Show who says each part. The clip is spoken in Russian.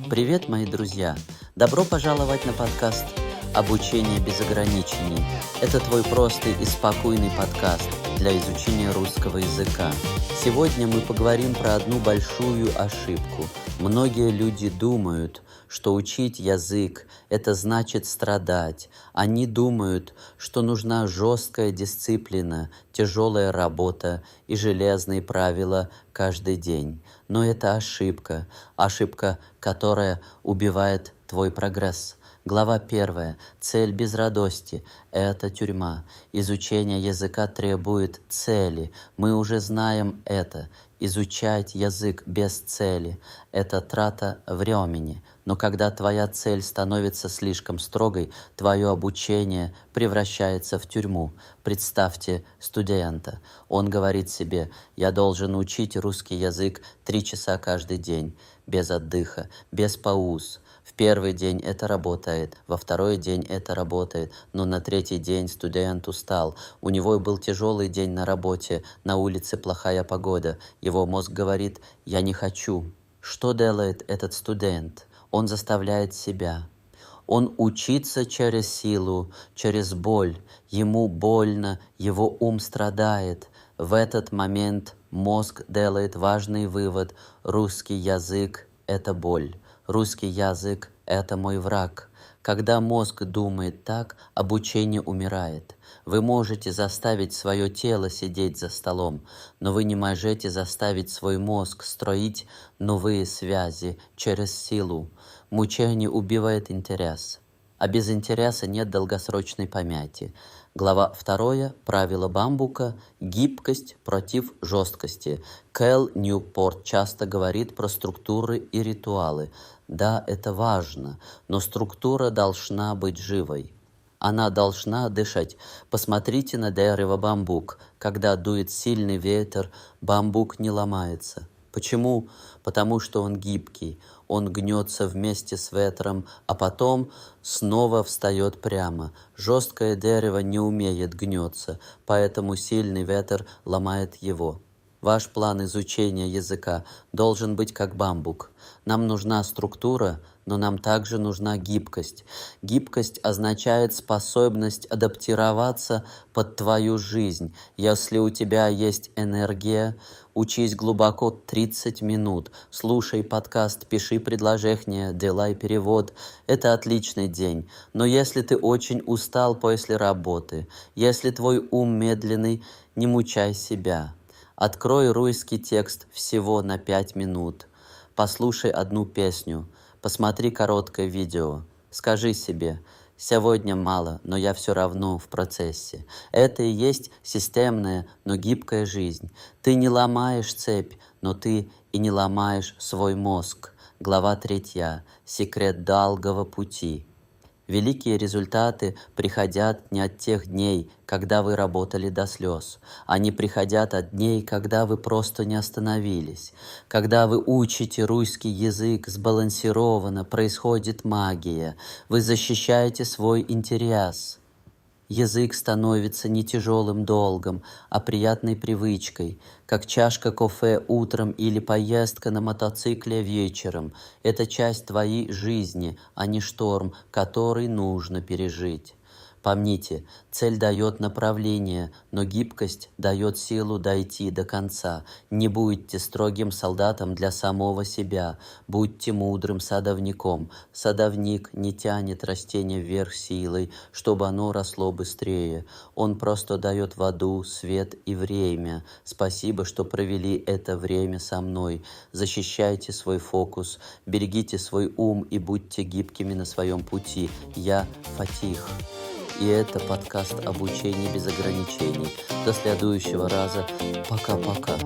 Speaker 1: Привет, мои друзья! Добро пожаловать на подкаст «Обучение без ограничений». Это твой простый и спокойный подкаст для изучения русского языка. Сегодня мы поговорим про одну большую ошибку. Многие люди думают, что учить язык – это значит страдать. Они думают, что нужна жесткая дисциплина, тяжелая работа и железные правила каждый день. Но это ошибка, которая убивает твой прогресс. Глава 1. Цель без радости – это тюрьма. Изучение языка требует цели. Мы уже знаем это. Изучать язык без цели – это трата времени. Но когда твоя цель становится слишком строгой, твое обучение превращается в тюрьму. Представьте студента. Он говорит себе: «Я должен учить русский язык 3 часа каждый день, без отдыха, без пауз». В первый день это работает, во второй день это работает, но на третий день студент устал. У него был тяжелый день на работе, на улице плохая погода. Его мозг говорит: «Я не хочу». Что делает этот студент? Он заставляет себя. Он учится через силу, через боль. Ему больно, его ум страдает. В этот момент мозг делает важный вывод: русский язык – это боль. Русский язык – это мой враг. Когда мозг думает так, обучение умирает. Вы можете заставить свое тело сидеть за столом, но вы не можете заставить свой мозг строить новые связи через силу. Мучение убивает интерес, а без интереса нет долгосрочной памяти. Глава 2. Правило бамбука – гибкость против жесткости. Кэл Ньюпорт часто говорит про структуры и ритуалы. Да, это важно, но структура должна быть живой. Она должна дышать. Посмотрите на дерево бамбук. Когда дует сильный ветер, бамбук не ломается. Почему? Потому что он гибкий. Он гнется вместе с ветром, а потом снова встает прямо. Жесткое дерево не умеет гнется, поэтому сильный ветер ломает его. Ваш план изучения языка должен быть как бамбук. Нам нужна структура, но нам также нужна гибкость. Гибкость означает способность адаптироваться под твою жизнь. Если у тебя есть энергия, учись глубоко 30 минут, слушай подкаст, пиши предложения, делай перевод. Это отличный день. Но если ты очень устал после работы, если твой ум медленный, не мучай себя. Открой русский текст всего на 5 минут. Послушай одну песню. Посмотри короткое видео. Скажи себе: сегодня мало, но я все равно в процессе. Это и есть системная, но гибкая жизнь. Ты не ломаешь цепь, но ты и не ломаешь свой мозг. Глава 3. Секрет долгого пути. Великие результаты приходят не от тех дней, когда вы работали до слез. Они приходят от дней, когда вы просто не остановились. Когда вы учите русский язык сбалансированно, происходит магия. Вы защищаете свой интерес. Язык становится не тяжелым долгом, а приятной привычкой, как чашка кофе утром или поездка на мотоцикле вечером. Это часть твоей жизни, а не шторм, который нужно пережить. Помните, цель дает направление, но гибкость дает силу дойти до конца. Не будьте строгим солдатом для самого себя, будьте мудрым садовником. Садовник не тянет растение вверх силой, чтобы оно росло быстрее. Он просто дает воду, свет и время. Спасибо, что провели это время со мной. Защищайте свой фокус, берегите свой ум и будьте гибкими на своем пути. Я Фатих. И это подкаст «Обучение без ограничений». До следующего раза. Пока-пока.